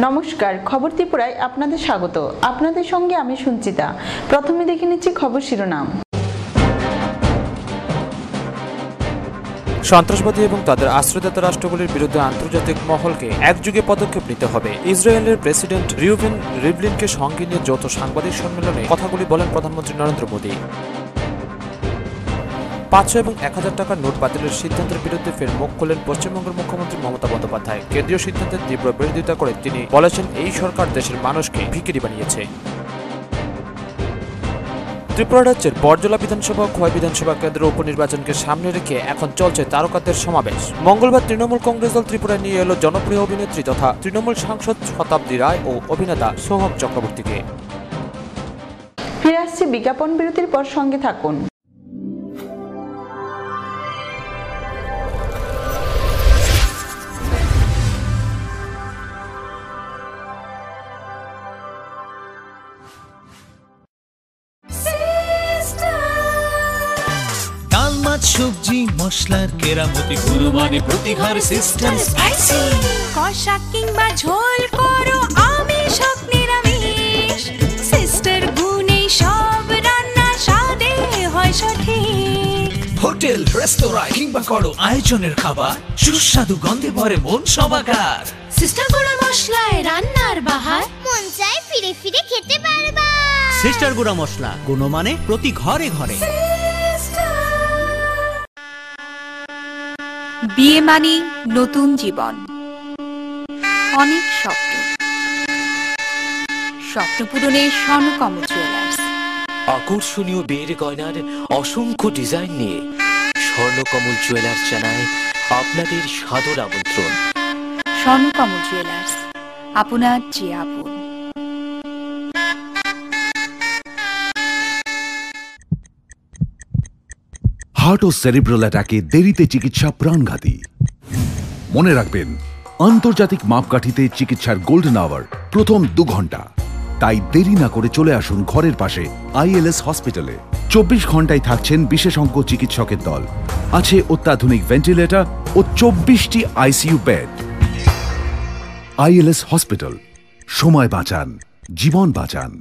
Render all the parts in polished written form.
নমস্কার, খবর ত্রিপুরায় আপনাদের স্বাগত। আপনাদের সঙ্গে আমি সঞ্চিতা। প্রথমে দেখে নিচ্ছি খবর শিরোনাম। সন্ত্রাসবাদী এবং তাদের আশ্রয়দাতা রাষ্ট্রগুলির বিরুদ্ধে আন্তর্জাতিক মহলকে একযোগে পদক্ষেপ নিতে হবে। ইসরায়েলের প্রেসিডেন্ট রিউভেন রিভলিনকে সঙ্গে নিয়ে যৌথ সাংবাদিক সম্মেলনে কথাগুলি বলেন প্রধানমন্ত্রী নরেন্দ্র মোদী। 500 এবং 1000 টাকার নোট বাতিলের সিদ্ধান্তের বিরুদ্ধে ফের মুখ খুললেন পশ্চিমবঙ্গের মুখ্যমন্ত্রী মমতা বন্দ্যোপাধ্যায়। কেন্দ্রীয় সিদ্ধান্তের তীব্র বিরোধিতা করে তিনি বলেছেন, এই সরকার দেশের মানুষকে ভিখিরি বানিয়েছে। ত্রিপুরা রাজ্যের বরজলা বিধানসভা ও খোয়াই বিধানসভা কেন্দ্রের উপনির্বাচনকে সামনে রেখে এখন চলছে তারকাদের সমাবেশ। মঙ্গলবার তৃণমূল কংগ্রেস দল ত্রিপুরায় নিয়ে এলো জনপ্রিয় অভিনেত্রী তথা তৃণমূল সাংসদ শতাব্দী রায় ও অভিনেতা সোহম চক্রবর্তীকে। ফিরে আসছে বিজ্ঞাপন বিরতির পর, সঙ্গে থাকুন। সবজি মশলার কেরামতি গুণমানে প্রতিহার সিস্টেম স্পাইসি। কষা কিংবা ঝোল করো আমিষ হোক নিরামিষ, সিস্টার গুণে সব রান্না স্বাদে হয় সঠিক। হোটেল রেস্তোরাঁ কিংবা করো আয়োজনের খাবার, সুস্বাদু গন্ধে ভরে মন সবাকার। সিস্টার গুঁড়া মশলায় রান্নার বাহার, মন চায় ফিরে ফিরে খেতে পারবা। সিস্টার গুঁড়া মশলা, গুণমানে প্রতি ঘরে ঘরে। বিয়ে মানে নতুন জীবন, অনেক স্বপ্ন, স্বপ্ন পূরণে স্বর্ণকমল জুয়েলার্স। আকর্ষণীয় বিয়ের গয়নার অসংখ্য ডিজাইন নিয়ে স্বর্ণকমল জুয়েলার্স জানায় আপনাদের সাদর আমন্ত্রণ। স্বর্ণকমল জুয়েলার্স, আপনার যে আপন। হার্ট ও সেরিব্রাল অ্যাটাকে দেরিতে চিকিৎসা প্রাণঘাতী। মনে রাখবেন, আন্তর্জাতিক মাপকাঠিতে চিকিৎসার গোল্ডেন আওয়ার প্রথম 2 ঘন্টা। তাই দেরি না করে চলে আসুন ঘরের পাশে ILS হসপিটালে। 24 ঘন্টায় থাকছেন বিশেষজ্ঞ চিকিৎসকের দল, আছে অত্যাধুনিক ভেন্টিলেটর ও 24টি ICU বেড। ILS হসপিটাল, সময় বাঁচান, জীবন বাঁচান।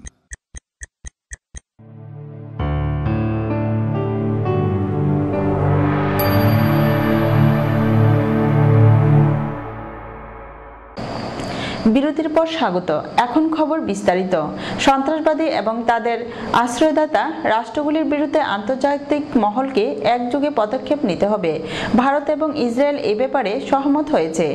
বিরতির পর স্বাগত। এখন খবর বিস্তারিত। সন্ত্রাসবাদী এবং তাদের আশ্রয়দাতা রাষ্ট্রগুলির বিরুদ্ধে আন্তর্জাতিক মহলকে একযোগে পদক্ষেপ নিতে হবে। ভারত এবং ইসরায়েল এ ব্যাপারে সহমত হয়েছে।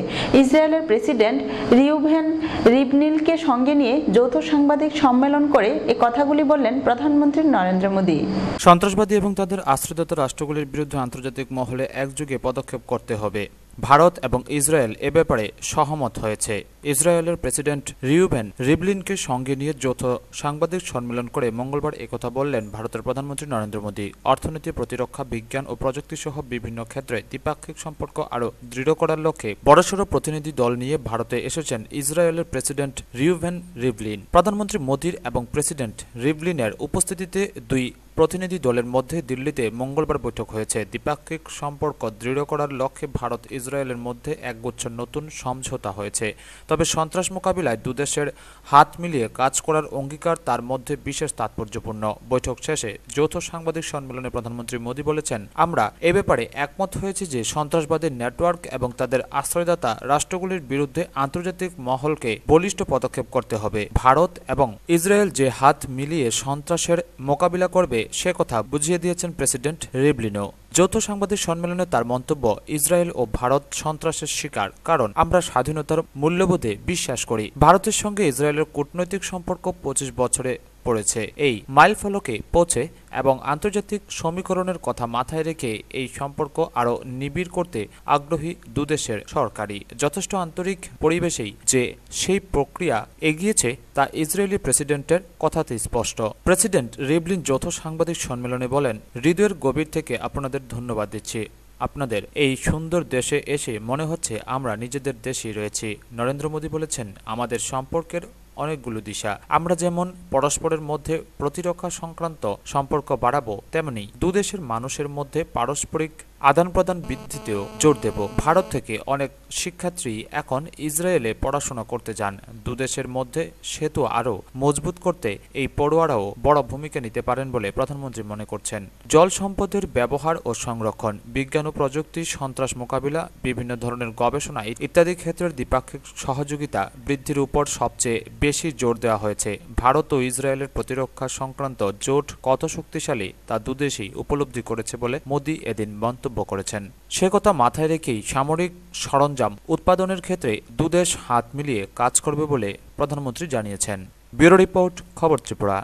ইসরায়েলের প্রেসিডেন্ট রিউভেন রিভলিনকে সঙ্গে নিয়ে যৌথ সাংবাদিক সম্মেলন করে এ কথাগুলি বললেন প্রধানমন্ত্রী নরেন্দ্র মোদী। সন্ত্রাসবাদী এবং তাদের আশ্রয়দাতা রাষ্ট্রগুলির বিরুদ্ধে আন্তর্জাতিক মহলে একযোগে পদক্ষেপ করতে হবে। ভারত এবং ইসরায়েল এ ব্যাপারে সহমত হয়েছে। ইসরায়েলের প্রেসিডেন্ট রিউভেন রিভলিনকে সঙ্গে নিয়ে যৌথ সাংবাদিক সম্মেলন করে মঙ্গলবার একথা বললেন ভারতের প্রধানমন্ত্রী নরেন্দ্র মোদী। অর্থনীতি, প্রতিরক্ষা, বিজ্ঞান ও প্রযুক্তি সহ বিভিন্ন ক্ষেত্রে দ্বিপাক্ষিক সম্পর্ক আরও দৃঢ় করার লক্ষ্যে বড়সড় প্রতিনিধি দল নিয়ে ভারতে এসেছেন ইসরায়েলের প্রেসিডেন্ট রিউভেন রিভলিন। প্রধানমন্ত্রী মোদীর এবং প্রেসিডেন্ট রিভলিনের উপস্থিতিতে দুই প্রতিনিধি দলের মধ্যে দিল্লিতে মঙ্গলবার বৈঠক হয়েছে। দ্বিপাক্ষিক সম্পর্ক দৃঢ় করার লক্ষ্যে ভারত ইসরায়েলের মধ্যে একগুচ্ছ নতুন সমঝোতা হয়েছে। তবে সন্ত্রাস মোকাবিলায় দুদেশের হাত মিলিয়ে কাজ করার অঙ্গীকার তার মধ্যে বিশেষ তাৎপর্যপূর্ণ। বৈঠক শেষে যৌথ সাংবাদিক সম্মেলনে প্রধানমন্ত্রী মোদী বলেছেন, আমরা এ ব্যাপারে একমত হয়েছি যে সন্ত্রাসবাদের নেটওয়ার্ক এবং তাদের আশ্রয়দাতা রাষ্ট্রগুলির বিরুদ্ধে আন্তর্জাতিক মহলকে বলিষ্ঠ পদক্ষেপ করতে হবে। ভারত এবং ইসরায়েল যে হাত মিলিয়ে সন্ত্রাসের মোকাবিলা করবে সে কথা বুঝিয়ে দিয়েছেন প্রেসিডেন্ট রিভলিনও। যৌথ সাংবাদিক সম্মেলনে তার মন্তব্য, ইসরায়েল ও ভারত সন্ত্রাসের শিকার, কারণ আমরা স্বাধীনতার মূল্যবোধে বিশ্বাস করি। ভারতের সঙ্গে ইসরায়েলের কূটনৈতিক সম্পর্ক 25 বছরে পড়েছে। এই মাইলফলকে পৌঁছে এবং আন্তর্জাতিক সমীকরণের কথা মাথায় রেখে এই সম্পর্ক আরও নিবিড় করতে আগ্রহী দুদেশের সরকারই। যথেষ্ট আন্তরিক পরিবেশেই যে সেই প্রক্রিয়া এগিয়েছে তা ইসরায়েলি প্রেসিডেন্টের কথাতে স্পষ্ট। প্রেসিডেন্ট রিভলিন যৌথ সাংবাদিক সম্মেলনে বলেন, হৃদয়ের গভীর থেকে আপনাদের ধন্যবাদ দিচ্ছি। আপনাদের এই সুন্দর দেশে এসে মনে হচ্ছে আমরা নিজেদের দেশেই রয়েছি। নরেন্দ্র মোদী বলেছেন, আমাদের সম্পর্কের অনেকগুলো দিশা। আমরা যেমন পরস্পরের মধ্যে প্রতিরক্ষা সংক্রান্ত সম্পর্ক বাড়াবো, তেমনি দুদেশের মানুষের মধ্যে পারস্পরিক আদান প্রদান বৃদ্ধিতেও জোর দেব। ভারত থেকে অনেক শিক্ষার্থী এখন ইসরায়েলে পড়াশোনা করতে যান। দুদেশের মধ্যে সেতু আরও মজবুত করতে এই পড়ুয়ারাও বড় ভূমিকা নিতে পারেন বলে প্রধানমন্ত্রী মনে করছেন। জল সম্পদের ব্যবহার ও সংরক্ষণ, বিজ্ঞান ও প্রযুক্তি, সন্ত্রাস মোকাবিলা, বিভিন্ন ধরনের গবেষণা ইত্যাদি ক্ষেত্রের দ্বিপাক্ষিক সহযোগিতা বৃদ্ধির উপর সবচেয়ে বেশি জোর দেওয়া হয়েছে। ভারত ও ইসরায়েলের প্রতিরক্ষা সংক্রান্ত জোট কত শক্তিশালী তা দুদেশই উপলব্ধি করেছে বলে মোদি এদিন মন্তব্য করেছেন। সে কথা মাথায় রেখেই সামরিক সরঞ্জাম উৎপাদনের ক্ষেত্রে দুদেশ হাত মিলিয়ে কাজ করবে বলে প্রধানমন্ত্রী জানিয়েছেন। ব্যুরো রিপোর্ট, খবর ত্রিপুরা।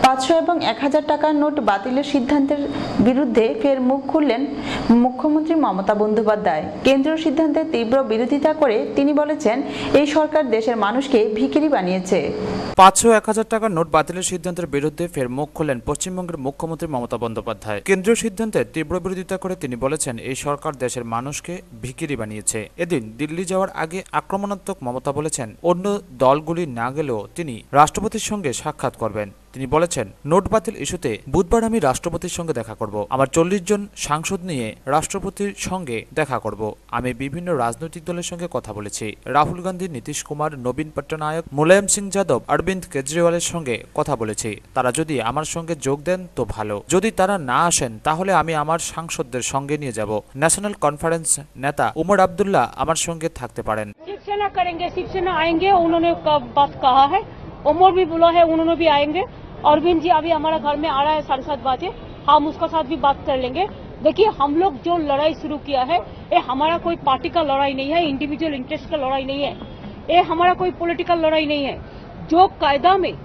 500 এবং 1000 টাকার নোট বাতিলের সিদ্ধান্তের বিরুদ্ধে ফের মুখ খুললেন মুখ্যমন্ত্রী মমতা বন্দ্যোপাধ্যায়। কেন্দ্রীয় সিদ্ধান্তের তীব্র বিরোধিতা করে তিনি বলেছেন, এই সরকার দেশের মানুষকে ভিখিরি বানিয়েছে। 500-1000 টাকার নোট বাতিলের সিদ্ধান্তের বিরুদ্ধে ফের মুখ খুললেন পশ্চিমবঙ্গের মুখ্যমন্ত্রী মমতা বন্দ্যোপাধ্যায়। কেন্দ্রীয় সিদ্ধান্তের তীব্র বিরোধিতা করে তিনি বলেছেন, এই সরকার দেশের মানুষকে ভিখিরি বানিয়েছে। এদিন দিল্লি যাওয়ার আগে আক্রমণাত্মক মমতা বলেছেন, অন্য দলগুলি না গেলেও তিনি রাষ্ট্রপতির সঙ্গে সাক্ষাৎ করবেন। তিনি বলেছেন, নোট বাতিল ইস্যুতে বুধবার আমি রাষ্ট্রপতির সঙ্গে দেখা করব। আমার 40 জন সাংসদ নিয়ে রাষ্ট্রপতির সঙ্গে দেখা করব। আমি বিভিন্ন রাজনৈতিক দলের সঙ্গে কথা বলেছি। রাহুল গান্ধী, নীতিশ কুমার, নবীন পট্টনায়ক, মুলায়ম সিং যাদব, অরবিন্দ কেজরিওয়ালের সঙ্গে কথা বলেছি। তারা যদি আমার সঙ্গে যোগ দেন তো ভালো, যদি তারা না আসেন তাহলে আমি আমার সাংসদদের সঙ্গে নিয়ে যাব। ন্যাশনাল কনফারেন্স নেতা উমর আব্দুল্লাহ আমার সঙ্গে থাকতে পারেন। शिवसेना करेंगे, शिवसेना आएंगे, उन्होंने बात कहा है। उमर भी बोला है, उन्होंने भी आएंगे। अरविंद जी अभी हमारा घर में आ रहा है 7:30 बजे, हम उसका साथ भी बात कर लेंगे। देखिए, हम लोग जो लड़ाई शुरू किया है, ये हमारा कोई पार्टी का लड़ाई नहीं है, इंडिविजुअल इंटरेस्ट का लड़ाई नहीं है, ये हमारा कोई पॉलिटिकल लड़ाई नहीं है। जो कायदा में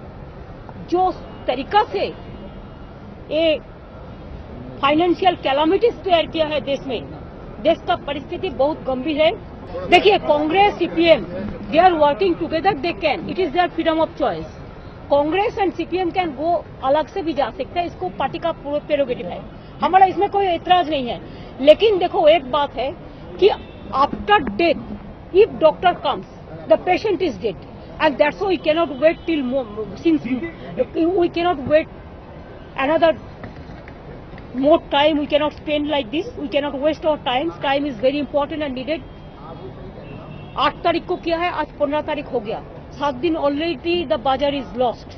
जो तरीका से ये फाइनेंशियल कैलामिटीज तैयार किया है देश में, देश का परिस्थिति बहुत गंभीर है। देखिए, Congress, CPM, they are working together, they can, it is there freedom of choice. Congress and CPM can go अलग से भी जा सकते हैं, इसको पार्टी का प्रेरोगेटिव है, हमारा इसमें कोई एतराज नहीं है। लेकिन देखो, एक बात है कि after death if doctor comes, the patient is dead, and that's why we cannot wait till, since we cannot wait another more time, we cannot spend like this, we cannot waste our time is very important and needed। 8 तारीख को किया है, आज 15 तारीख हो गया, 7 दिन already the बाजार is lost,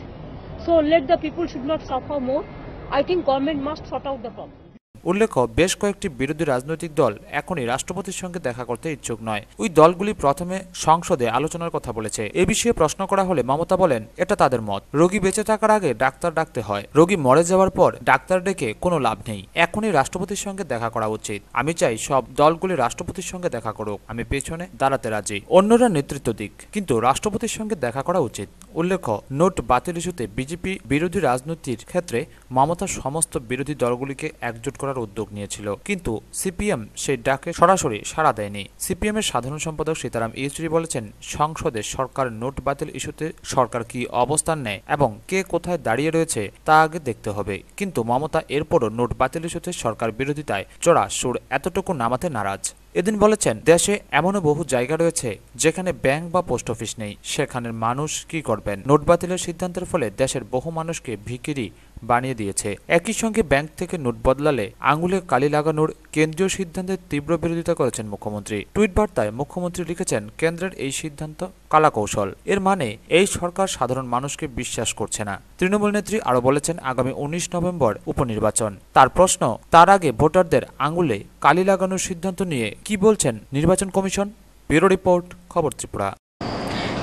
so let the people should not suffer more. I think government must sort out the problem. উল্লেখ্য, বেশ কয়েকটি বিরোধী রাজনৈতিক দল এখনই রাষ্ট্রপতির সঙ্গে দেখা করতে ইচ্ছুক নয়। ওই দলগুলি প্রথমে সংসদে আলোচনার কথা বলেছে। এ বিষয়ে প্রশ্ন করা হলে মমতা বলেন, এটা তাদের মত। রোগী বেঁচে থাকার আগে ডাক্তার ডাকতে হয়, রোগী মরে যাওয়ার পর ডাক্তার ডেকে কোনো লাভ নেই। এখনই রাষ্ট্রপতির সঙ্গে দেখা করা উচিত। আমি চাই সব দলগুলি রাষ্ট্রপতির সঙ্গে দেখা করুক, আমি পেছনে দাঁড়াতে রাজি। অন্যরা নেতৃত্ব দিক, কিন্তু রাষ্ট্রপতির সঙ্গে দেখা করা উচিত। উল্লেখ্য, নোট বাতিল ইস্যুতে বিজেপি বিরোধী রাজনীতির ক্ষেত্রে মমতা সমস্ত বিরোধী দলগুলিকে একজোট করার উদ্যোগ নিয়েছিল, কিন্তু সিপিএম সেই ডাকে সরাসরি সাড়া দেয়নি। সিপিএম এর সাধারণ সম্পাদক সীতারাম ইয়েচুরি বলেছেন, সংসদে সরকার নোট বাতিল ইস্যুতে সরকার কি অবস্থান নেয় এবং কে কোথায় দাঁড়িয়ে রয়েছে তা আগে দেখতে হবে। কিন্তু মমতা এরপরও নোট বাতিল ইস্যুতে সরকার বিরোধিতায় চড়া সুর এতটুকু নামাতে নারাজ। এদিন বলেছেন, দেশে এমনও বহু জায়গা রয়েছে যেখানে ব্যাংক বা পোস্ট অফিস নেই, সেখানের মানুষ কি করবেন? নোট বাতিলের সিদ্ধান্তের ফলে দেশের বহু মানুষকে ভিখিরি বানিয়ে দিয়েছে। একই সঙ্গে ব্যাংক থেকে নোট বদলালে আঙুলে কালি লাগানোর কেন্দ্রীয় সিদ্ধান্তের তীব্র বিরোধিতা করেছেন মুখ্যমন্ত্রী। টুইট বার্তায় মুখ্যমন্ত্রী লিখেছেন, কেন্দ্রের এই সিদ্ধান্ত কালাকৌশল, এর মানে এই সরকার সাধারণ মানুষকে বিশ্বাস করছে না। তৃণমূল নেত্রী আরো বলেছেন, আগামী 19 নভেম্বর উপনির্বাচন। তার প্রশ্ন, তার আগে ভোটারদের আঙুলে কালি লাগানোর সিদ্ধান্ত নিয়ে কি বলছেন নির্বাচন কমিশন? ব্যুরো রিপোর্ট, খবর ত্রিপুরা।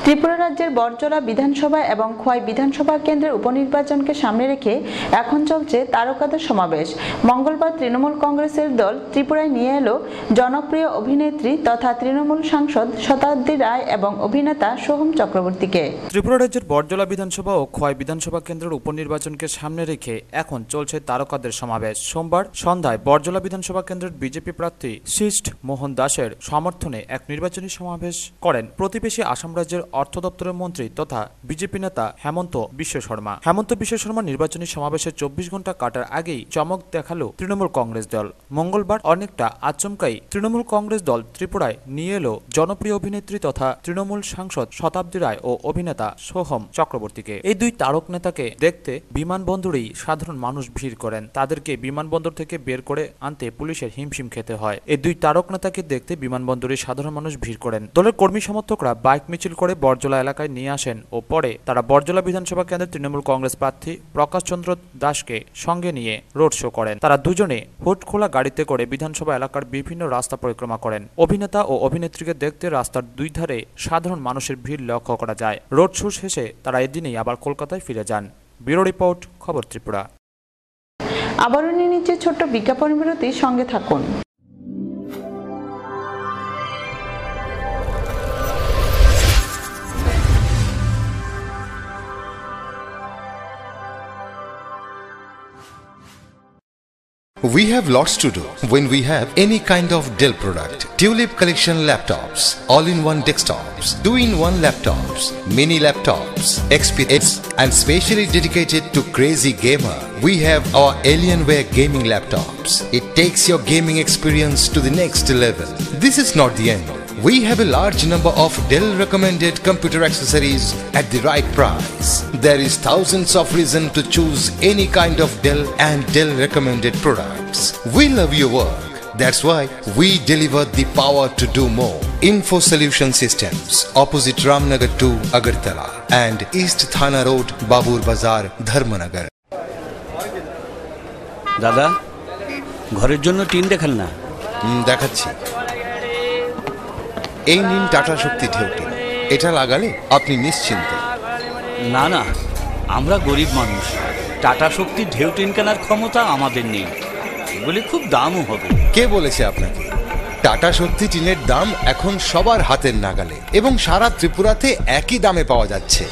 ত্রিপুরা রাজ্যের বরজলা বিধানসভা এবং খোয়াই বিধানসভা কেন্দ্রের উপনির্বাচনকে সামনে রেখে এখন চলছে তারকাদের সমাবেশ। মঙ্গলবার তৃণমূল কংগ্রেসের দল ত্রিপুরায় নিয়ে এলো জনপ্রিয় অভিনেত্রী তথা তৃণমূল সাংসদ শতাব্দী রায় এবং অভিনেতা সোহম চক্রবর্তীকে। ত্রিপুরা রাজ্যের বরজলা বিধানসভা ও খোয়াই বিধানসভা কেন্দ্রের উপনির্বাচনকে সামনে রেখে এখন চলছে তারকাদের সমাবেশ। সোমবার সন্ধ্যায় বরজলা বিধানসভা কেন্দ্রের বিজেপি প্রার্থী শিষ্ট মোহন দাসের সমর্থনে এক নির্বাচনী সমাবেশ করেন প্রতিবেশী আসাম রাজ্যের অর্থ দপ্তরের মন্ত্রী তথা বিজেপি নেতা হেমন্ত বিশ্ব শর্মা। হেমন্ত বিশ্ব শর্মা নির্বাচনী সমাবেশে 24 ঘন্টা কাটার আগেই চমক দেখালো তৃণমূল কংগ্রেস দল। মঙ্গলবার অনেকটা আচমকাই তৃণমূল কংগ্রেস দল ত্রিপুরায় নিয়ে এলো জনপ্রিয় অভিনেত্রী তথা তৃণমূল সাংসদ শতাব্দী রায় ও অভিনেতা সোহম চক্রবর্তীকে। এই দুই তারক নেতাকে দেখতে বিমানবন্দরেই সাধারণ মানুষ ভিড় করেন। তাদেরকে বিমানবন্দর থেকে বের করে আনতে পুলিশের হিমশিম খেতে হয়। এই দুই তারক নেতাকে দেখতে বিমানবন্দরে সাধারণ মানুষ ভিড় করেন। দলের কর্মী সমর্থকরা বাইক মিছিল করে বরজলা এলাকায় নিয়ে আসেন ও পরে তারা বরজলা বিধানসভা কেন্দ্রের তৃণমূল কংগ্রেস প্রার্থী প্রকাশ চন্দ্র দাসকে সঙ্গে নিয়ে রোড শো করেন। তারা দুজনে হুড খোলা গাড়িতে করে বিধানসভা এলাকার বিভিন্ন রাস্তা পরিক্রমা করেন। অভিনেতা ও অভিনেত্রীকে দেখতে রাস্তার দুই ধারে সাধারণ মানুষের ভিড় লক্ষ্য করা যায়। রোড শো শেষে তারা এদিনেই আবার কলকাতায় ফিরে যান। ব্যুরো রিপোর্ট, খবর ত্রিপুরা। আবারও নিয়ে নিচ্ছে ছোট্ট বিজ্ঞাপন বিরতি, সঙ্গে থাকুন। We have lots to do when we have any kind of Dell product. Tulip collection laptops, all-in-one desktops, 2-in-1 laptops, mini laptops, XPS, and specially dedicated to crazy gamer. We have our Alienware gaming laptops. It takes your gaming experience to the next level. This is not the end. We have a large number of Dell recommended computer accessories at the right price. There is thousands of reasons to choose any kind of Dell and Dell recommended products. We love your work. That's why we deliver the power to do more. Info Solution Systems, opposite Ramnagar 2, Agartala, and East Thana Road, Babur Bazar, Dharmanagar. দাদা, ঘরের জন্য tin দেখান না। দেখাচ্ছি। এই নিন tata শক্তি ঢেউটি। এটা লাগালে আপনি নিশ্চিন্ত। না না, আমরা গরিব মানুষ, টাটা শক্তি ঢেউ টিন কেনার ক্ষমতা আমাদের নেই। এগুলি খুব দামও হবে। কে বলেছে আপনাকে? টাটা শক্তি টিনের দাম এখন সবার হাতের নাগালে এবং সারা ত্রিপুরাতে একই দামে পাওয়া যাচ্ছে।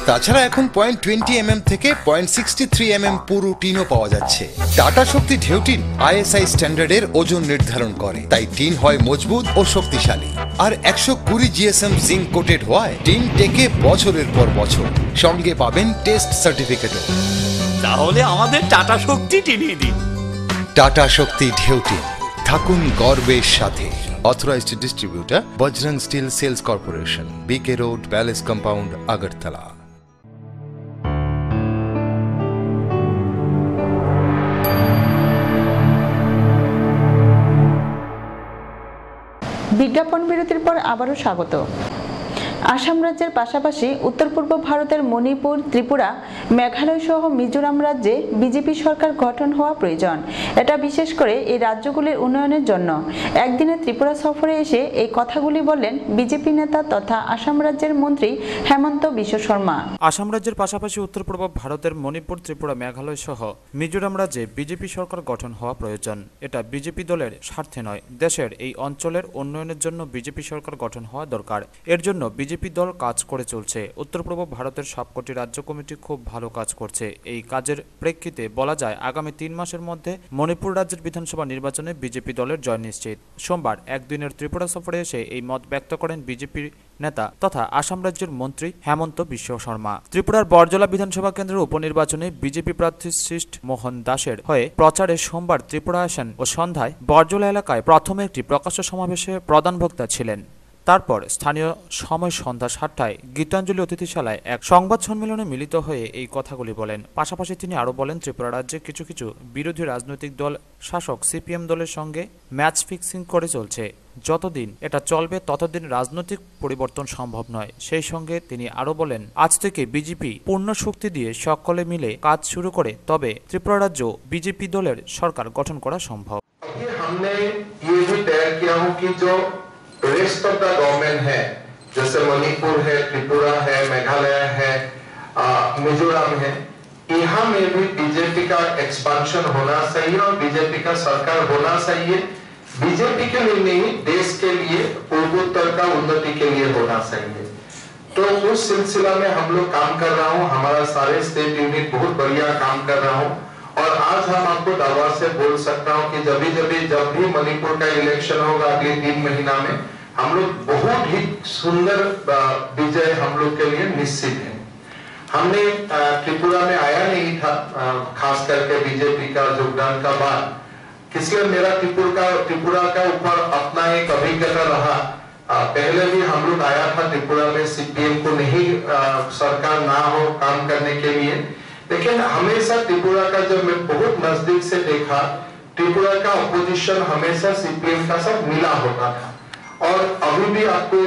তাছাড়া এখন 0.20 থেকে 0.63 পুরো টিনও পাওয়া যাচ্ছে। টাটা শক্তি ঢেউ টিন ISI স্ট্যান্ডার্ডের ওজন নির্ধারণ করে, তাই টিন হয় মজবুত ও শক্তিশালী। আর 120 GSM জিঙ্ক কোটেড হওয়ায় টিন টেকে বছরের পর বছর। সঙ্গে পাবেন টেস্ট সার্টিফিকেটও। তাহলে আমাদের টাটা শক্তি টিনিয়ে দিন। টাটা শক্তি ঢেউ টিন, থাকুন গর্বের সাথে। Authorised distributor Bajrang steel sales corporation, BK road, palace compound, Agartala. বিজ্ঞাপন বিরতির পর আবারও স্বাগত। আসাম রাজ্যের পাশাপাশি উত্তর পূর্ব ভারতের মণিপুর, ত্রিপুরা, মেঘালয় সহ মিজোরাম রাজ্যে বিজেপি সরকার গঠন হওয়া প্রয়োজন। এটা বিশেষ করে এই রাজ্যগুলির উন্নয়নের জন্য। একদিনে ত্রিপুরা সফরে এসে এই কথাগুলি বললেন বিজেপি নেতা তথা আসাম রাজ্যের মন্ত্রী হেমন্ত বিশ্ব শর্মা। আসাম রাজ্যের পাশাপাশি উত্তর পূর্ব ভারতের মণিপুর, ত্রিপুরা, মেঘালয় সহ মিজোরাম রাজ্যে বিজেপি সরকার গঠন হওয়া প্রয়োজন। এটা বিজেপি দলের স্বার্থে নয়, দেশের এই অঞ্চলের উন্নয়নের জন্য বিজেপি সরকার গঠন হওয়া দরকার। এর জন্য বিজেপি দল কাজ করে চলছে। উত্তর পূর্ব ভারতের সবকটি রাজ্য কমিটি খুব ভালো কাজ করছে। এই কাজের প্রেক্ষিতে বলা যায় আগামী 3 মাসের মধ্যে মণিপুর রাজ্যের বিধানসভা নির্বাচনে বিজেপি দলের জয় নিশ্চিত। সোমবার একদিনের ত্রিপুরা সফরে এসে এই মত ব্যক্ত করেন বিজেপির নেতা তথা আসাম রাজ্যের মন্ত্রী হেমন্ত বিশ্ব শর্মা। ত্রিপুরার বরজলা বিধানসভা কেন্দ্রের উপনির্বাচনে বিজেপি প্রার্থী সৃষ্ট মোহন দাসের হয়ে প্রচারে সোমবার ত্রিপুরা আসেন ও সন্ধ্যায় বরজলা এলাকায় প্রথমে একটি প্রকাশ্য সমাবেশে প্রধান বক্তা ছিলেন। তারপর স্থানীয় সময় সন্ধ্যা 7টায় গীতাঞ্জলি অতিথিশালায় এক সংবাদ সম্মেলনে মিলিত হয়ে এই কথাগুলি বলেন। পাশাপাশি তিনি আরও বলেন, ত্রিপুরা রাজ্যে কিছু কিছু বিরোধী রাজনৈতিক দল শাসক CPM দলের সঙ্গে ম্যাচ ফিক্সিং করে চলছে। যতদিন এটা চলবে ততদিন রাজনৈতিক পরিবর্তন সম্ভব নয়। সেই সঙ্গে তিনি আরও বলেন, আজ থেকে বিজেপি পূর্ণ শক্তি দিয়ে সকলে মিলে কাজ শুরু করে তবে ত্রিপুরা রাজ্য বিজেপি দলের সরকার গঠন করা সম্ভব। रेस्ट ऑफ द गवर्नमेंट है, जैसे मणिपुर है, त्रिपुरा है, मेघालय है, मिजोरम है, यहाँ में भी बीजेपी का एक्सपेंशन होना चाहिए और बीजेपी का सरकार होना चाहिए। बीजेपी के लिए नहीं, देश के लिए, पूर्वोत्तर का उन्नति के लिए होना चाहिए। तो उस सिलसिला में हम लोग काम कर रहा हूँ। हमारा सारे स्टेट यूनिट बहुत बढ़िया काम कर रहा हूँ और आज हम आपको दावा से बोल सकता हूँ कि जब भी मणिपुर का इलेक्शन होगा अगले 3 महीना में, हम लोग बहुत ही सुंदर विजय हम लोग के लिए निश्चित है। हमने त्रिपुरा में आया नहीं था, खास करके बीजेपी का योगदान का बाद, इसलिए मेरा त्रिपुरा का ऊपर अपना एक अभिज्ञता रहा। पहले भी हम लोग आया था त्रिपुरा में, सीपीएम को नहीं सरकार ना हो काम करने के लिए, लेकिन हमेशा त्रिपुरा का जब मैं बहुत नजदीक से देखा, त्रिपुरा का अपोजिशन हमेशा सीपीएम का साथ मिला होता था। और अभी भी आपको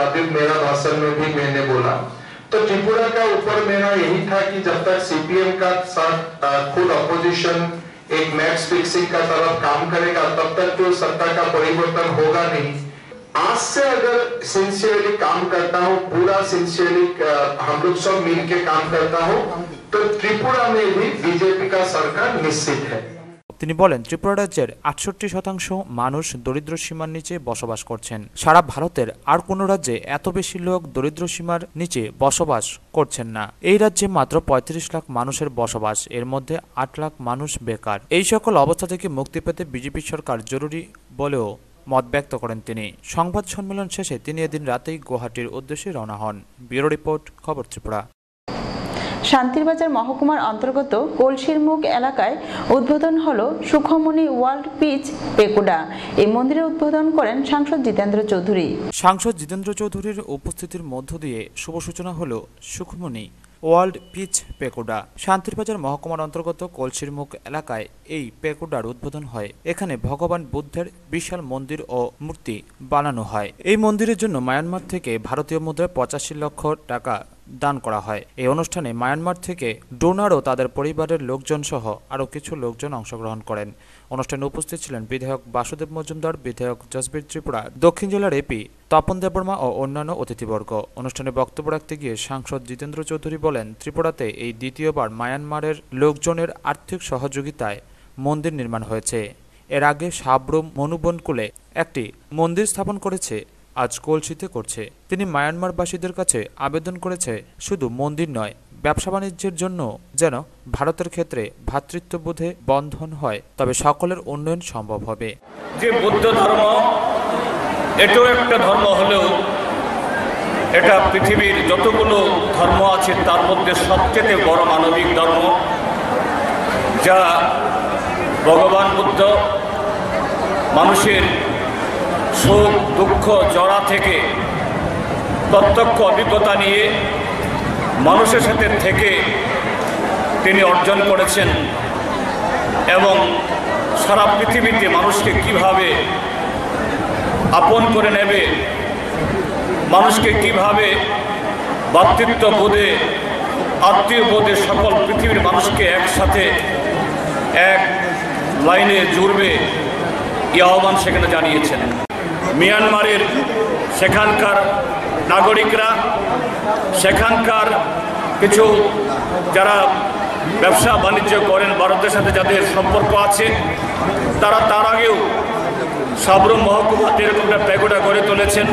अभी मेरा भाषण में भी मैंने बोला, तो त्रिपुरा का ऊपर मेरा यही था कि जब तक सीपीएम का साथ खुद अपोजिशन एक मैच फिक्सिंग का तरफ काम करेगा, तब तक तो सत्ता का परिवर्तन होगा नहीं। आज से अगर सिंसियरली काम करता हूँ, पूरा सिंसियरली हम लोग सब मिलके काम करता हूँ, तो त्रिपुरा में भी बीजेपी का सरकार निश्चित है। তিনি বলেন, ত্রিপুরা রাজ্যের ৬৮% মানুষ দরিদ্র সীমার নিচে বসবাস করছেন। সারা ভারতের আর কোনো রাজ্যে এত বেশি লোক দরিদ্র সীমার নিচে বসবাস করছেন না। এই রাজ্যে মাত্র ৩৫ লাখ মানুষের বসবাস, এর মধ্যে ৮ লাখ মানুষ বেকার। এই সকল অবস্থা থেকে মুক্তি পেতে বিজেপি সরকার জরুরি বলেও মত ব্যক্ত করেন তিনি। সংবাদ সম্মেলন শেষে তিনি এদিন রাতেই গুয়াহাটির উদ্দেশ্যে রওনা হন। ব্যুরো রিপোর্ট, খবর ত্রিপুরা। শান্তিরবাজার মহকুমার অন্তর্গত কলসিরমুখ এলাকায় উদ্বোধন হলো সুখমণি ওয়ার্ল্ড পিচ পেকুডা। এই মন্দিরের উদ্বোধন করেন সাংসদ জিতেন্দ্র চৌধুরী। সাংসদ জিতেন্দ্র চৌধুরীর উপস্থিতির মধ্য দিয়ে শুভ সূচনা হলো সুখমণি ওয়ার্ল্ড পিচ পেকুডা। শান্তিরবাজার মহকুমার অন্তর্গত কলসিরমুখ এলাকায় এই পেকুডার উদ্বোধন হয়। এখানে ভগবান বুদ্ধের বিশাল মন্দির ও মূর্তি বানানো হয়। এই মন্দিরের জন্য মায়ানমার থেকে ভারতীয় মুদ্রায় ৮৫ লক্ষ টাকা দান করা হয়। এই অনুষ্ঠানে মায়ানমার থেকে ডোনার ও তাদের পরিবারের লোকজন সহ আরও কিছু লোকজন অংশগ্রহণ করেন। অনুষ্ঠানে উপস্থিত ছিলেন বিধায়ক বাসুদেব মজুমদার, বিধায়ক জসবীর ত্রিপুরা, দক্ষিণ জেলার এপি তপন দেববর্মা ও অন্যান্য অতিথিবর্গ। অনুষ্ঠানে বক্তব্য রাখতে গিয়ে সাংসদ জিতেন্দ্র চৌধুরী বলেন, ত্রিপুরাতে এই দ্বিতীয়বার মায়ানমারের লোকজনের আর্থিক সহযোগিতায় মন্দির নির্মাণ হয়েছে। এর আগে সাবরুম মনুবনকুলে একটি মন্দির স্থাপন করেছে, আজ কলসিতে করছে। তিনি মায়ানমারবাসীদের কাছে আবেদন করেছে, শুধু মন্দির নয়, ব্যবসা বাণিজ্যের জন্য যেন ভারতের ক্ষেত্রে ভ্রাতৃত্ববোধে বন্ধন হয়, তবে সকলের উন্নয়ন সম্ভব হবে। যে বৌদ্ধ ধর্ম এটাও একটা ধর্ম হলেও এটা পৃথিবীর যতগুলো ধর্ম আছে তার মধ্যে সবচেয়ে বড় মানবিক ধর্ম, যা ভগবান বুদ্ধ মানুষের সুখ দুঃখ জড়া থেকে প্রত্যক্ষ অভিজ্ঞতা নিয়ে মানুষের সাথে থেকে তিনি অর্জন করেছেন এবং সারা পৃথিবীতে মানুষকে কিভাবে আপন করে নেবে, মানুষকে কিভাবে ভ্রাতৃত্ববোধে আত্মীয়বোধে সকল পৃথিবীর মানুষকে একসাথে এক লাইনে জুড়বে, এই আহ্বান সেখানে জানিয়েছেন। মিয়ানমারের সেখানকার নাগরিকরা, সেখানকার কিছু যারা ব্যবসা বাণিজ্য করেন ভারতের সাথে যাদের সম্পর্ক আছে, তারা তার আগেও সাবরুম মহকুমাতে এরকম একটা প্যাগোডা গড়ে তুলেছেন।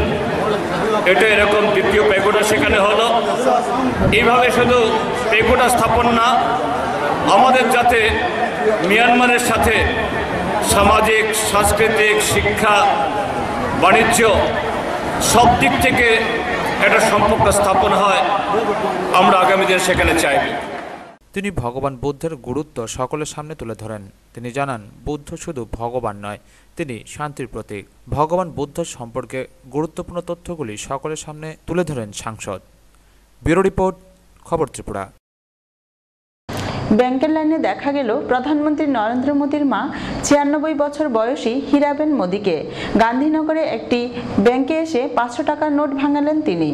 এটা এরকম দ্বিতীয় প্যাগোডা সেখানে হলো। এইভাবে শুধু প্যাগোডা স্থাপন না, আমাদের যাতে মিয়ানমারের সাথে সামাজিক, সাংস্কৃতিক, শিক্ষা, বাণিজ্য সব দিক থেকে একটা সম্পর্ক স্থাপন হয়, আমরা আগামী দিনে সেখানে চাই। তিনি ভগবান বুদ্ধের গুরুত্ব সকলের সামনে তুলে ধরেন। তিনি জানান, বুদ্ধ শুধু ভগবান নয়, তিনি শান্তির প্রতীক। ভগবান বুদ্ধের সম্পর্কে গুরুত্বপূর্ণ তথ্যগুলি সকলের সামনে তুলে ধরেন সাংসদ। ব্যুরো রিপোর্ট, খবর ত্রিপুরা। ব্যাংকের লাইনে দেখা গেল প্রধানমন্ত্রী নরেন্দ্র মোদীর মা ৯৬ বছর বয়সী হীরাবেন মোদীকে। গান্ধীনগরে একটি ব্যাংকে এসে ৫০০ টাকার নোট ভাঙালেন তিনি।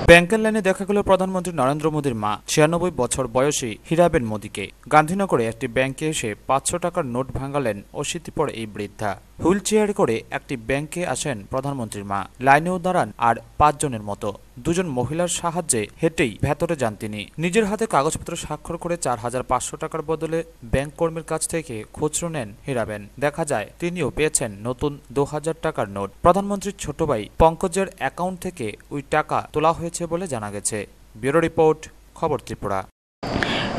ব্যাংকের লাইনে দেখা গেল প্রধানমন্ত্রী নরেন্দ্র মোদীর মা ৯৬ বছর বয়সী হীরাবেন মোদীকে। গান্ধীনগরে একটি ব্যাংকে এসে ৫০০ টাকার নোট ভাঙালেন অশীতিপর এই বৃদ্ধা। হুইল চেয়ারে করে একটি ব্যাংকে আসেন প্রধানমন্ত্রীর মা। লাইনেও দাঁড়ান আর ৫ জনের মতো। ২ জন মহিলার সাহায্যে হেঁটেই ভেতরে যান তিনি। নিজের হাতে কাগজপত্র স্বাক্ষর করে ৪৫০০ টাকার বদলে ব্যাংক কর্মীর কাছ থেকে খুচরো নেন হীরাবেন। দেখা যায় তিনিও পেয়েছেন নতুন ২০০০ টাকার নোট। প্রধানমন্ত্রীর ছোট ভাই পঙ্কজের অ্যাকাউন্ট থেকে ওই টাকা তোলা হয়েছে বলে জানা গেছে। ব্যুরো রিপোর্ট, খবর ত্রিপুরা।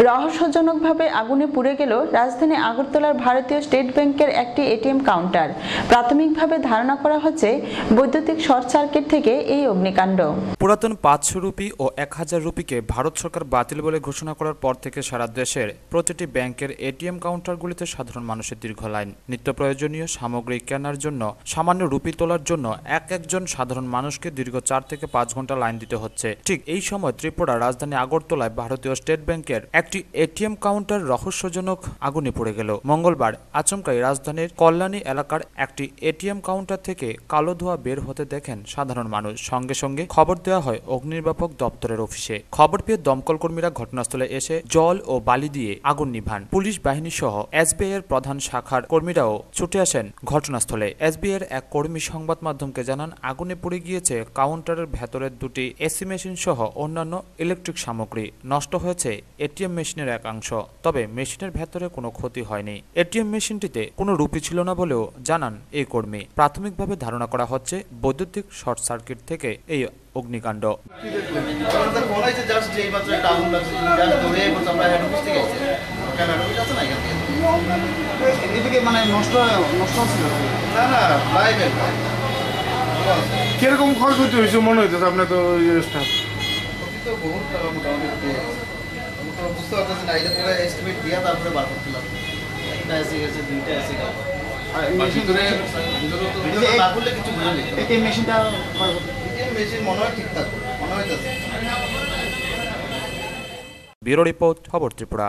রহস্যজনকভাবে আগুনে পুড়ে গেল রাজধানী আগরতলার ভারতীয় স্টেট ব্যাংকের একটি এটিএম কাউন্টার। প্রাথমিকভাবে ধারণা করা হচ্ছে বৈদ্যুতিক শর্ট সার্কিট থেকে এই অগ্নিকাণ্ড। পুরাতন 500 রুপি ও 1000 রুপিকে ভারত সরকার বাতিল বলে ঘোষণা করার পর থেকে সারা দেশের প্রতিটি ব্যাংকের এটিএম কাউন্টারগুলিতে সাধারণ মানুষের দীর্ঘ লাইন। নিত্য প্রয়োজনীয় সামগ্রী কেনার জন্য, সামান্য রুপি তোলার জন্য একজন সাধারণ মানুষকে দীর্ঘ 4 থেকে 5 ঘন্টা লাইন দিতে হচ্ছে। ঠিক এই সময় ত্রিপুরা রাজধানী আগরতলায় ভারতীয় স্টেট ব্যাংকের একটি এটিএম কাউন্টার রহস্যজনক আগুনে পড়ে গেল। মঙ্গলবার আচমকাই রাজধানীর কল্যাণী এলাকার একটি এটিএম কাউন্টার থেকে কালো ধোঁয়া বের হতে দেখেন সাধারণ মানুষ। সঙ্গে সঙ্গে খবর দেওয়া হয় অগ্নিনির্বাপক দপ্তরের অফিসে। খবর পেয়ে দমকল কর্মীরা ঘটনাস্থলে এসে জল ও বালি দিয়ে আগুন নিভান। পুলিশ বাহিনী সহ এসবিআই এর প্রধান শাখার কর্মীরাও ছুটে আসেন ঘটনাস্থলে। এসবিআই এর এক কর্মী সংবাদ মাধ্যমকে জানান, আগুনে পুড়ে গিয়েছে কাউন্টারের ভেতরের দুটি এসি মেশিন সহ অন্যান্য ইলেকট্রিক সামগ্রী। নষ্ট হয়েছে এটিএম মেশিনের একাংশ, তবে মেশিনের ভেতরে কোনো ক্ষতি হয়নি। এটিএম মেশিনটিতে কোনো রুপি ছিল না বলেও জানান এই কর্মী। প্রাথমিকভাবে ধারণা করা হচ্ছে বৈদ্যুতিক শর্ট সার্কিট থেকে এই অগ্নিকাণ্ড। কিরকম ক্ষয়ক্ষতি হয়েছে মনে হইতেছে আপনার? তো বুঝতে পারতেছি না, এটা পুরো এস্টিমেট দিয়া তারপরে বার করছিলাম। একটা এসে গেছে, দুইটা এসে গেছে। আর মেশিন ধরে না করলে কিছু বুঝে নিত। এই মেশিনটা মেশিন মনে হয় ঠিকঠাক মনে হইতেছে। ব্যুরো রিপোর্ট, খবর ত্রিপুরা।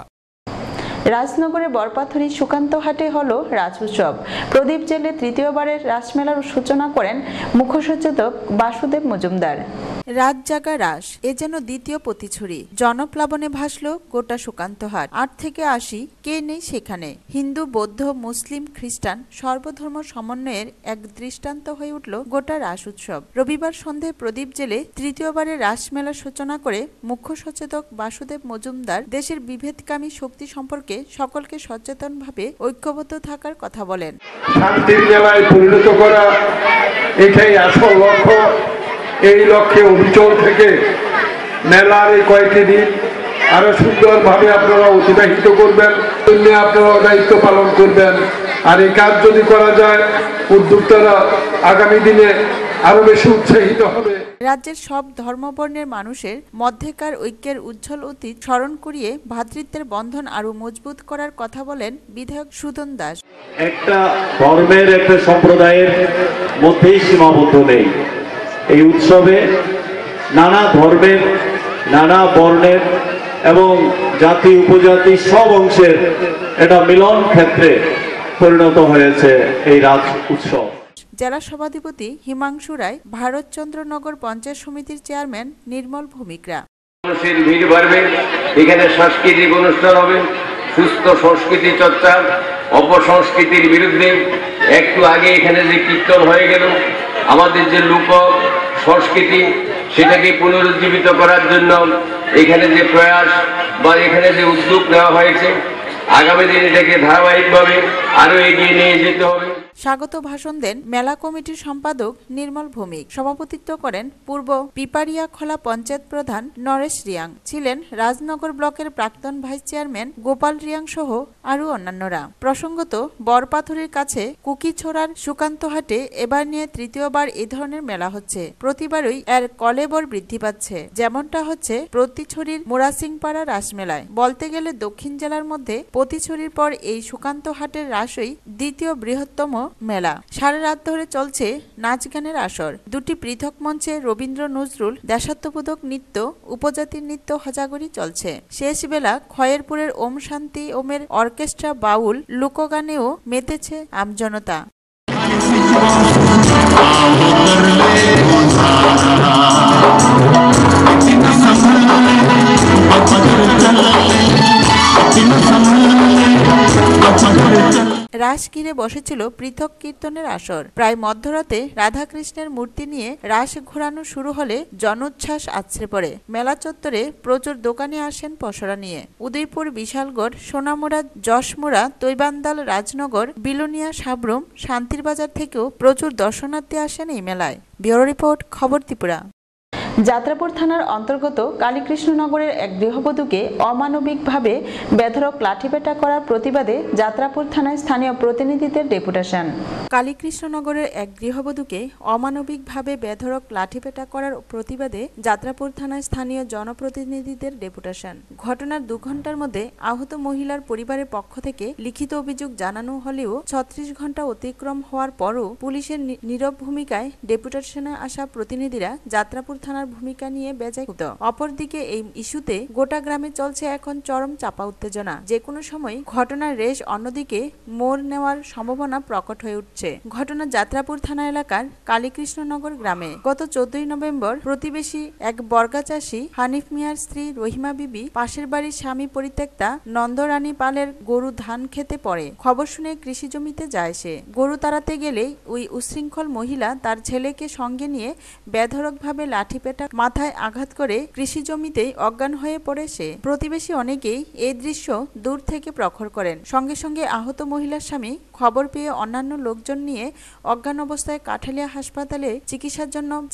রাজনগরে বরপাথরি সুকান্ত হাটে হলো রাজ উৎসব। প্রদীপ জেলে তৃতীয়বারের রাসমেলার সূচনা করেন মুখ্য সচেতক বাসুদেব মজুমদার। রাত জাগা রাস, এ যেন দ্বিতীয় পতিছড়ি। জনপ্লাবনে ভাসল গোটা সুকান্ত হাট। 8 থেকে 80 কে নেই সেখানে। হিন্দু, বৌদ্ধ, মুসলিম, খ্রিস্টান সর্বধর্ম সমন্বয়ের এক দৃষ্টান্ত হয়ে উঠল গোটা রাস উৎসব। রবিবার সন্ধ্যায় প্রদীপ জেলে তৃতীয়বারের রাসমেলার সূচনা করে মুখ্য সচেতক বাসুদেব মজুমদার দেশের বিভেদকামী শক্তি সম্পর্কে সকলকে সচেতনভাবে ঐক্যবদ্ধ থাকার কথা বলেন। শান্তির মেলায় পরিণত করা এটাই আসল লক্ষ্য। এই লক্ষ্যে অবিচল থেকে মেলার এই কয়েকটি দিন আরো সুন্দরভাবে আপনারা অতিবাহিত করবেন, আপনারা দায়িত্ব পালন করবেন। আর এই কাজ যদি করা যায়, উদ্যোক্তারা আগামী দিনে আরো বেশি উৎসাহিত হবে। রাজ্যের সব ধর্মবর্ণের মানুষের মধ্যেকার ঐক্যের উজ্জ্বল অতীত স্মরণ করিয়ে ভ্রাতৃত্বের বন্ধন আরো মজবুত করার কথা বলেন বিধায়ক সুদন দাস। একটা ধর্মের, একটা সম্প্রদায়ের মধ্যেই সীমাবদ্ধ নেই। এই উৎসবে নানা ধর্মের, নানা বর্ণের এবং জাতি উপজাতি সব অংশের এটা মিলন ক্ষেত্রে পরিণত হয়েছে এই রাজ উৎসব। জেলা সভাধিপতি হিমাংশু রায়, ভারতচন্দ্রনগর পঞ্চায়েত সমিতির চেয়ারম্যান নির্মল ভূমিকরা। মানুষের ভিড় বাড়বে, এখানে সাংস্কৃতিক অনুষ্ঠান হবে, সুস্থ সংস্কৃতি চর্চা, অপসংস্কৃতির বিরুদ্ধে। একটু আগে এখানে যে কীর্তন হয়ে গেল, আমাদের যে লোক সংস্কৃতি সেটাকে পুনরুজ্জীবিত করার জন্য এখানে যে প্রয়াস বা এখানে যে উদ্যোগ নেওয়া হয়েছে, আগামী দিনে এটাকে ধারাবাহিকভাবে আরো এগিয়ে নিয়ে যেতে হবে। স্বাগত ভাষণ দেন মেলা কমিটির সম্পাদক নির্মল ভৌমিক। সভাপতিত্ব করেন পূর্ব পিপারিয়াখলা পঞ্চায়েত প্রধান নরেশ রিয়াং। ছিলেন রাজনগর ব্লকের প্রাক্তন ভাইস চেয়ারম্যান গোপাল রিয়াং সহ আরো অন্যান্যরা। প্রসঙ্গত, বরপাথরের কাছে কুকিছড়ার সুকান্ত হাটে এবার নিয়ে তৃতীয়বার এ ধরনের মেলা হচ্ছে। প্রতিবারই এর কলেবর বৃদ্ধি পাচ্ছে, যেমনটা হচ্ছে প্রতিছড়ির মোরাসিংপাড়া রাসমেলায়। বলতে গেলে দক্ষিণ জেলার মধ্যে প্রতিছড়ির পর এই সুকান্ত হাটের রাসই দ্বিতীয় বৃহত্তম মেলা। সারা রাত ধরে চলছে নাচ গানের আসর। দুটি পৃথক মঞ্চে রবীন্দ্র নজরুল, দেশাত্মবোধক নৃত্য, উপজাতির নৃত্য হাজাগরি চলছে। শেষ বেলা খয়েরপুরের ওম শান্তি ওমের অর্কেস্ট্রা, বাউল, লোকগানেও মেতেছে আমজনতা। রাস ঘিরে বসেছিল পৃথক কীর্তনের আসর। প্রায় মধ্যরাতে রাধাকৃষ্ণের মূর্তি নিয়ে রাস ঘোরানো শুরু হলে জনোচ্ছ্বাস আছড়ে পড়ে। মেলা চত্বরে প্রচুর দোকানে আসেন পসরা নিয়ে। উদয়পুর, বিশালগড়, সোনামুড়া, যশমুড়া, তৈবান্দাল, রাজনগর, বিলোনিয়া, সাবরুম, শান্তির বাজার থেকেও প্রচুর দর্শনার্থী আসেন এই মেলায়। ব্যুরো রিপোর্ট, খবর ত্রিপুরা। যাত্রাপুর থানার অন্তর্গত কালীকৃষ্ণনগরের এক গৃহবধূকে অমানবিকভাবে বেধড়ক লাঠিপেটা করার প্রতিবাদে যাত্রাপুর থানায় স্থানীয় প্রতিনিধিদের ডেপুটেশন। কালীকৃষ্ণনগরের এক গৃহবধূকে অমানবিকভাবে বেধড়ক লাঠিপেটা করার প্রতিবাদে যাত্রাপুর থানায় স্থানীয় জনপ্রতিনিধিদের ডেপুটেশন। ঘটনার 2 ঘন্টার মধ্যে আহত মহিলার পরিবারের পক্ষ থেকে লিখিত অভিযোগ জানানো হলেও 36 ঘন্টা অতিক্রম হওয়ার পরও পুলিশের নীরব ভূমিকায় ডেপুটেশনে আসা প্রতিনিধিরা যাত্রাপুর থানার ভূমিকা নিয়ে বেজায় ক্ষুব্ধ। অপরদিকে এই ইস্যুতে গোটা গ্রামে চলছে এখন চরম চাপা উত্তেজনা। যে কোনো সময় ঘটনার রেশ অন্যদিকে মোড় নেওয়ার সম্ভাবনা প্রকট হয়ে উঠছে। ঘটনা যাত্রাপুর থানা এলাকার কালীকৃষ্ণনগর গ্রামে। গত 14 নভেম্বর প্রতিবেশী এক বর্গা চাষী হানিফ মিয়ার স্ত্রী রহিমা বিবি পাশের বাড়ির স্বামী পরিত্যক্তা নন্দরানী পালের গরু ধান খেতে পড়ে। খবর শুনে কৃষি জমিতে যায় সে। গরু তাড়াতে গেলেই ওই উশৃঙ্খল মহিলা তার ছেলেকে সঙ্গে নিয়ে বেধড়কভাবে লাঠিপেটা মাথায় আঘাত করে কৃষি জমিতেই অজ্ঞান হয়ে পড়ে সে। প্রতিবেশী অনেকেই এই দৃশ্য দূর থেকে প্রখর করেন। সঙ্গে সঙ্গে আহত মহিলার স্বামী খবর পেয়ে অন্যান্য লোকজন নিয়ে অজ্ঞান অবস্থায় কাঠালিয়া হাসপাতালে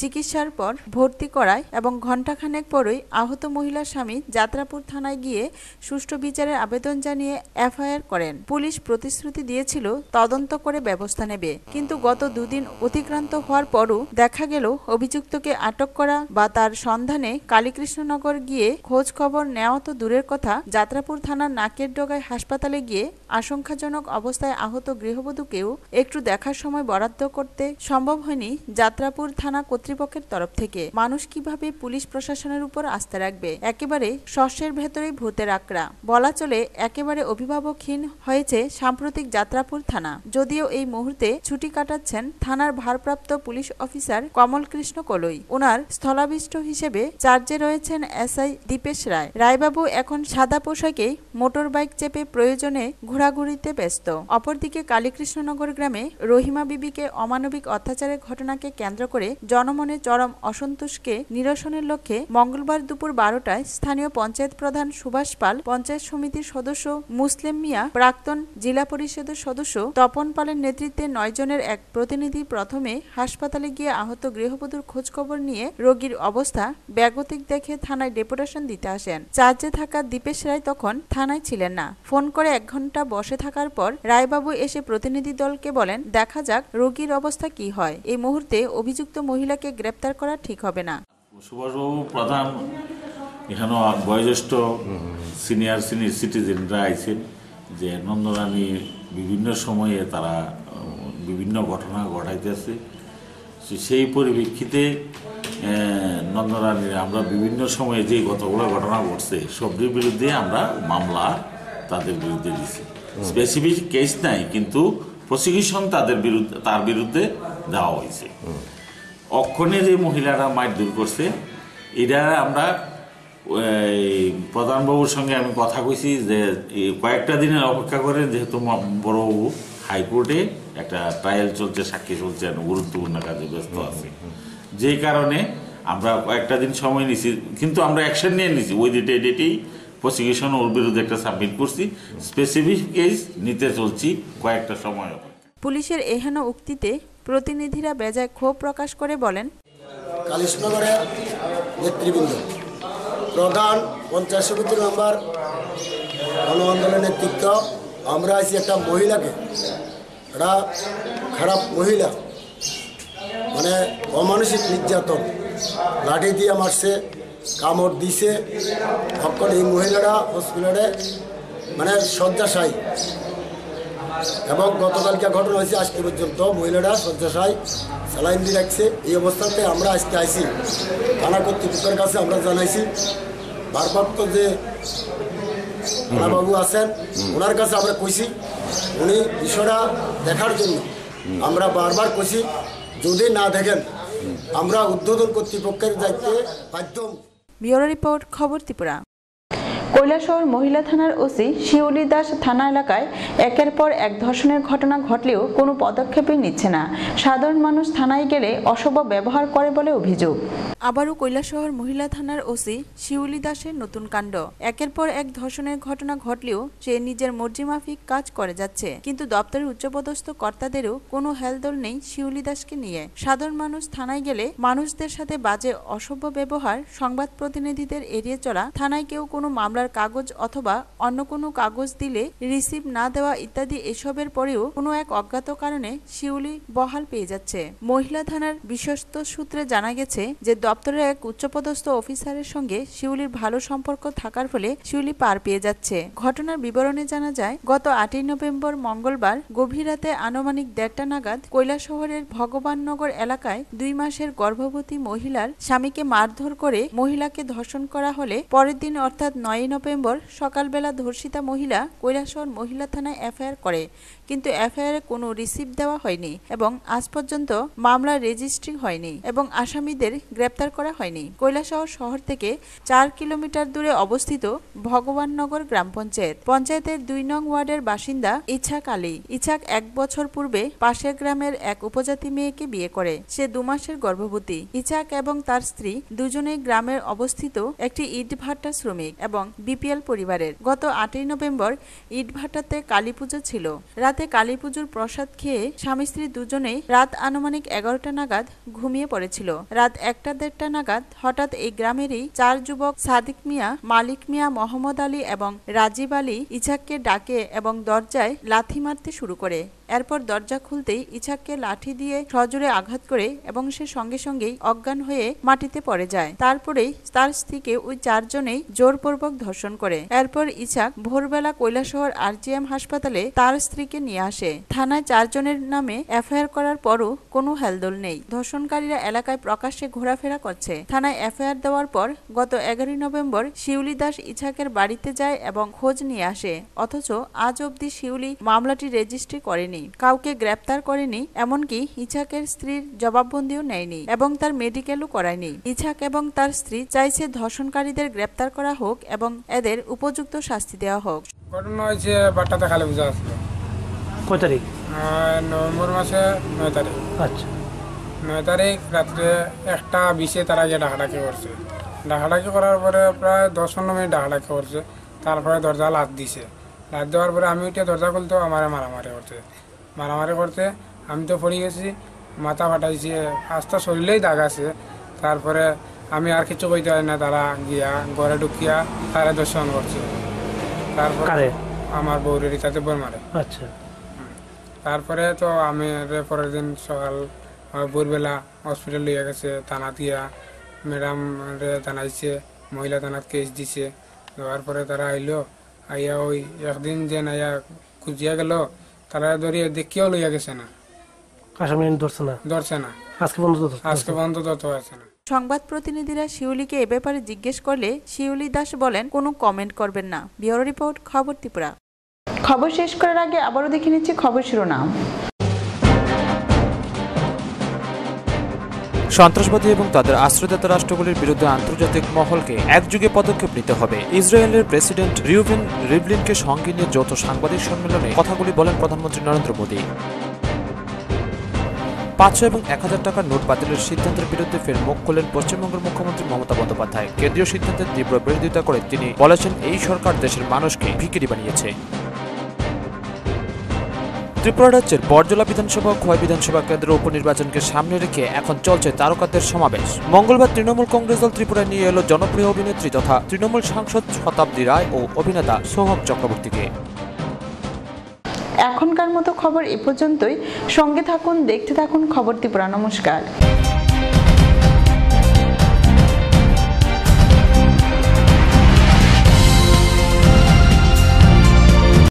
চিকিৎসার পর ভর্তি করায় এবং ঘণ্টাখানেক পরই আহত মহিলার স্বামী যাত্রাপুর থানায় গিয়ে সুষ্ঠু বিচারের আবেদন জানিয়ে এফআইআর করেন। পুলিশ প্রতিশ্রুতি দিয়েছিল তদন্ত করে ব্যবস্থা নেবে, কিন্তু গত 2 দিন অতিক্রান্ত হওয়ার পরও দেখা গেল অভিযুক্তকে আটক করা বা তার সন্ধানে কালীকৃষ্ণনগর গিয়ে খোঁজ খবর নেওয়া তো দূরের কথা, যাত্রাপুর থানার নাকের ডগায় হাসপাতালে গিয়ে আশঙ্কাজনক অবস্থায় আহত গৃহবধূকেও একটু দেখার সময় বরাদ্দ করতে সম্ভব হয়নি যাত্রাপুর থানা কর্তৃপক্ষের তরফ থেকে। মানুষ কিভাবে পুলিশ প্রশাসনের উপর আস্থা রাখবে? একেবারে শস্যের ভেতরেই ভূতের আকড়া বলা চলে। একেবারে অভিভাবকহীন হয়েছে সাম্প্রতিক যাত্রাপুর থানা। যদিও এই মুহূর্তে ছুটি কাটাচ্ছেন থানার ভারপ্রাপ্ত পুলিশ অফিসার কমল কৃষ্ণ কলই। ওনার স্থলাভিষ্ট হিসেবে চার্জে রয়েছেন এসআই দীপেশ রায়। রায়বাবু এখন সাদা পোশাকেই মোটর বাইক চেপে প্রয়োজনে ঘোরাঘুরিতে ব্যস্ত। অপরদিকে কালীকৃষ্ণনগর গ্রামে রহিমা বিবিকে অমানবিক অত্যাচারের ঘটনাকে কেন্দ্র করে জনমনে চরম অসন্তোষকে নিরসনের লক্ষ্যে মঙ্গলবার দুপুর 12টায় স্থানীয় পঞ্চায়েত প্রধান সুভাষ পাল, পঞ্চায়েত সমিতির সদস্য মুসলিম মিয়া, প্রাক্তন জেলা পরিষদের সদস্য তপন পালের নেতৃত্বে 9 জনের এক প্রতিনিধি প্রথমে হাসপাতালে গিয়ে আহত গৃহবধূর খোঁজখবর নিয়ে রোগীর অবস্থা বেগতিক দেখে থানায় ডেপুটেশন দিতে আসেন। চার্জে থাকা দীপেশ রায় তখন থানায় ছিলেন না। ফোন করে 1 ঘন্টা বসে থাকার পর রায়বাবু এসে প্রতিনিধি দলকে বলেন, দেখা যাক রোগীর অবস্থা কি হয়। এই মুহূর্তে অভিযুক্ত মহিলাকে গ্রেপ্তার করা ঠিক হবে না। সুভাষবাবু প্রধান, এখানে বয়োজ্যেষ্ঠ সিনিয়র সিটিজেনরা আইছেন যে নন্দরানী বিভিন্ন সময়ে তারা বিভিন্ন ঘটনা ঘটাইতেছে। সেই পরিপ্রেক্ষিতে নন্দরানীর আমরা বিভিন্ন সময়ে যে কতগুলো ঘটনা ঘটছে সবটির বিরুদ্ধে আমরা মামলা তাদের বিরুদ্ধে দিছি। স্পেসিফিক কেস নাই, কিন্তু প্রসিকিউশন তার বিরুদ্ধে দেওয়া হয়েছে। অক্ষণে যে মহিলারা মারধর করছে, এটা আমরা প্রধানবাবুর সঙ্গে আমি কথা কইছি যে কয়েকটা দিনের অপেক্ষা করে, যেহেতু বড়বাবু হাইকোর্টে একটা ট্রায়াল চলছে, সাক্ষী চলছে, গুরুত্বপূর্ণ কাজে ব্যস্ত আছে, যে কারণে আমরা কয়েকটা দিন সময় নিছি। কিন্তু আমরা অ্যাকশন নিয়ে নিছি, ওই ডেটেই প্রসিকিউশন ওর বিরুদ্ধে একটা সাবমিট করছি। স্পেসিফিক কেস নিতে চলছি কয়েকটা সময়। পুলিশের এহেন উক্তিতে প্রতিনিধিরা বেজায় ক্ষোভ প্রকাশ করে বলেন, কালীকৃষ্ণনগরের নেতৃবৃন্দ, প্রধান পঞ্চায়েত সমিতি মেম্বার, গণ আন্দোলনের নেতৃত্ব, আমরা আছি একটা মহিলাকে, একটা খারাপ মহিলা, মানে অমানসিক নির্যাতন, লাঠি দিয়ে মারছে, কামড় দিছে। তখন এই মহিলারা হসপিটালে মানে শয্যাশায়ী, এবং গতকালকে ঘটনা হয়েছে, আজকে পর্যন্ত মহিলারা শয্যাশায়ী, স্যালাইন দিয়ে রাখছে। এই অবস্থাতে আমরা আজকে আইছি থানা কর্তৃপক্ষের কাছে, আমরা জানাইছি। ভারপ্রাপ্ত যে বাবু আছেন ওনার কাছে আমরা কইছি, উনি বিষয়টা দেখার জন্য আমরা বারবার কইছি, যদি না দেখেন আমরা ঊর্ধ্বতন কর্তৃপক্ষের দায়িত্বে বাধ্য। ব্যুরো রিপোর্ট, খবর ত্রিপুরা। কৈলাসহর মহিলা থানার ওসি শিউলি দাস থানা এলাকায় একের পর এক ধর্ষণের ঘটনা ঘটলেও কোনো পদক্ষেপই নিচ্ছে না। সাধারণ মানুষ থানায় গেলে অসভ্য ব্যবহার করে বলে অভিযোগ। আবারও কৈলাসহর মহিলা থানার ওসি শিউলি দাসের নতুন কাণ্ড। একের পর এক ধর্ষণের ঘটনা ঘটলেও সে নিজের মর্জি মাফিক কাজ করে যাচ্ছে, কিন্তু দপ্তরের উচ্চপদস্থ কর্তাদেরও কোনো হেলদোল নেই শিউলি দাসকে নিয়ে। সাধারণ মানুষ থানায় গেলে মানুষদের সাথে বাজে অসভ্য ব্যবহার, সংবাদ প্রতিনিধিদের এড়িয়ে চলা, থানায় কেউ কোনো মামলার কাগজ অথবা অন্য কোনো কাগজ দিলে রিসিভ না দেওয়া ইত্যাদি এসবের পরেও কোনো এক অজ্ঞাত কারণে শিউলি বহাল পেয়ে যাচ্ছে। মহিলা থানার বিশ্বস্ত সূত্রে জানা গেছে যে দপ্তরের এক উচ্চপদস্থ অফিসারের সঙ্গে শিউলির ভালো সম্পর্ক থাকার ফলে শিউলি পার পেয়ে যাচ্ছে। ঘটনার বিবরণে জানা যায়, গত 8 নভেম্বর মঙ্গলবার গভীর রাতে আনুমানিক 1:30 নাগাদ কৈলাসহরের ভগবাননগর এলাকায় 2 মাসের গর্ভবতী মহিলার স্বামীকে মারধর করে মহিলাকে ধর্ষণ করা হলে পরের দিন অর্থাৎ 9 নভেম্বর সকালবেলা ধর্ষিতা মহিলা কৈলাসহর মহিলা থানায় এফআইআর করে, কিন্তু এফআইআরে কোনো রিসিভ দেওয়া হয়নি এবং আজ পর্যন্ত মামলা রেজিস্ট্রি হয়নি এবং আসামিদের গ্রেপ্তার করা হয়নি। কৈলাসহর শহর থেকে 4 কিলোমিটার দূরে অবস্থিত ভগবাননগর গ্রাম পঞ্চায়েতের 2 নং ওয়ার্ডের বাসিন্দা ইছাক আলী। ইছাক 1 বছর পূর্বে পাশের গ্রামের এক উপজাতি মেয়েকে বিয়ে করে। সে 2 মাসের গর্ভবতী। ইছাক এবং তার স্ত্রী দুজনেই গ্রামের অবস্থিত একটি ইটভাটা শ্রমিক এবং বিপিএল পরিবারের। গত 8 নভেম্বর ইটভাটাতে কালী পুজো ছিল। রাতে কালী পুজোর প্রসাদ খেয়ে স্বামী স্ত্রী দুজনেই রাত আনুমানিক 11টা নাগাদ ঘুমিয়ে পড়েছিল। রাত 1টা-1:30 নাগাদ হঠাৎ এই গ্রামেরই 4 যুবক সাদিক মিয়া, মালিক মিয়া, মোহাম্মদ আলী এবং রাজীব আলী ইছাককে ডাকে এবং দরজায় লাথি মারতে শুরু করে। এরপর দরজা খুলতেই ইছাককে লাঠি দিয়ে সজোরে আঘাত করে এবং সে সঙ্গে সঙ্গেই অজ্ঞান হয়ে মাটিতে পড়ে যায়। তারপরেই তার স্ত্রীকে ওই 4 জনেই জোরপূর্বক ধর্ষণ করে। এরপর ইছাক ভোরবেলা কৈলাসহর আরজিএম হাসপাতালে তার স্ত্রীকে নিয়ে আসে। থানায় 4 জনের নামে এফআইআর করার পরও কোনো হেলদোল নেই। ধর্ষণকারীরা এলাকায় প্রকাশ্যে ঘোরাফেরা করছে। থানায় এফআইআর দেওয়ার পর গত 11 নভেম্বর শিউলি দাস ইছাকের বাড়িতে যায় এবং খোঁজ নিয়ে আসে, অথচ আজ অবধি শিউলি মামলাটি রেজিস্ট্রি করেনি, কাউকে গ্রেপ্তার করেনি, এমনকি ইছাকের স্ত্রীর জবাববন্দিও নেয়নি এবং তার মেডিকেলও করায়নি। ইছাক এবং তার স্ত্রী চাইছে ধর্ষণকারীদের গ্রেপ্তার করা হোক এবং এদের উপযুক্ত শাস্তি দেওয়া হোক। ঘটনা হয়েছে বাট্টাতে খালি পূজা আসলো। কয় তারিখ? নভেম্বর মাসে 9 তারিখ। আচ্ছা, 9 তারিখ রাত্রে 1:20 তারা গিয়ে ডাকাডাকি করছে। ডাকাডাকি করার পরে প্রায় 10-15 মিনিট ডাকাডাকি করছে। তারপরে দরজা লাত দিছে। লাত দেওয়ার পরে আমি উঠে দরজা খুলতে আমার মারামারি করতে আমি তো পড়ে গেছি, মাথা ফাটাইছে, আস্তে শরীরেই দাগ আছে। তারপরে আমি আর কিছু কইতে পারি না, তারা গিয়া ঘরে ঢুকিয়া তারা দর্শন করছে। তারপরে আমার বউরের তাতে বই মারে। আচ্ছা, তারপরে তো আমি পরের দিন সকাল ভোরবেলা হসপিটাল লিয়ে গেছে। থানাত গিয়া ম্যাডাম জানাইছে, মহিলা থানাত কেস দিছে। দেওয়ার পরে তারা আইলো, আইয়া ওই একদিন যে আইয়া খুঁজিয়া গেল, তারা ধরিয়ে দেখিয়াও লইয়া গেছে না, ধরছে না আজকে পর্যন্ত তত আছে না। সংবাদ প্রতিনিধিরা শিউলিকে এ ব্যাপারে জিজ্ঞেস করলে শিউলি দাস বলেন কোনো কমেন্ট করবেন না। ব্যুরো রিপোর্ট, খবর ত্রিপুরা। খবর শেষ করার আগে আবারও দেখে নিচ্ছি খবর শিরোনাম। সন্ত্রাসবাদী এবং তাদের আশ্রয়দাতা রাষ্ট্রগুলির বিরুদ্ধে আন্তর্জাতিক মহলকে একযোগে পদক্ষেপ নিতে হবে। ইসরায়েলের প্রেসিডেন্ট রিউভেন রিভলিনকে সঙ্গে নিয়ে যৌথ সাংবাদিক সম্মেলনে কথাগুলি বলেন প্রধানমন্ত্রী নরেন্দ্র মোদী। 500 এবং 1000 টাকার নোট বাতিলের সিদ্ধান্তের বিরুদ্ধে ফের মুখ খুললেন পশ্চিমবঙ্গের মুখ্যমন্ত্রী মমতা বন্দ্যোপাধ্যায়। কেন্দ্রীয় সিদ্ধান্তের তীব্র বিরোধিতা করে তিনি বলেছেন, এই সরকার দেশের মানুষকে ভিখিরি বানিয়েছে। ত্রিপুরা রাজ্যের বরজলা বিধানসভা ও খোয়াই বিধানসভা কেন্দ্রের উপনির্বাচনকে সামনে রেখে এখন চলছে তারকাদের সমাবেশ। মঙ্গলবার তৃণমূল কংগ্রেস দল ত্রিপুরায় নিয়ে এলো জনপ্রিয় অভিনেত্রী তথা তৃণমূল সাংসদ শতাব্দী রায় ও অভিনেতা সোহম চক্রবর্তীকে। এখনকার মতো খবর এ পর্যন্তই। সঙ্গে থাকুন, দেখতে থাকুন খবর ত্রিপুরা। নমস্কার।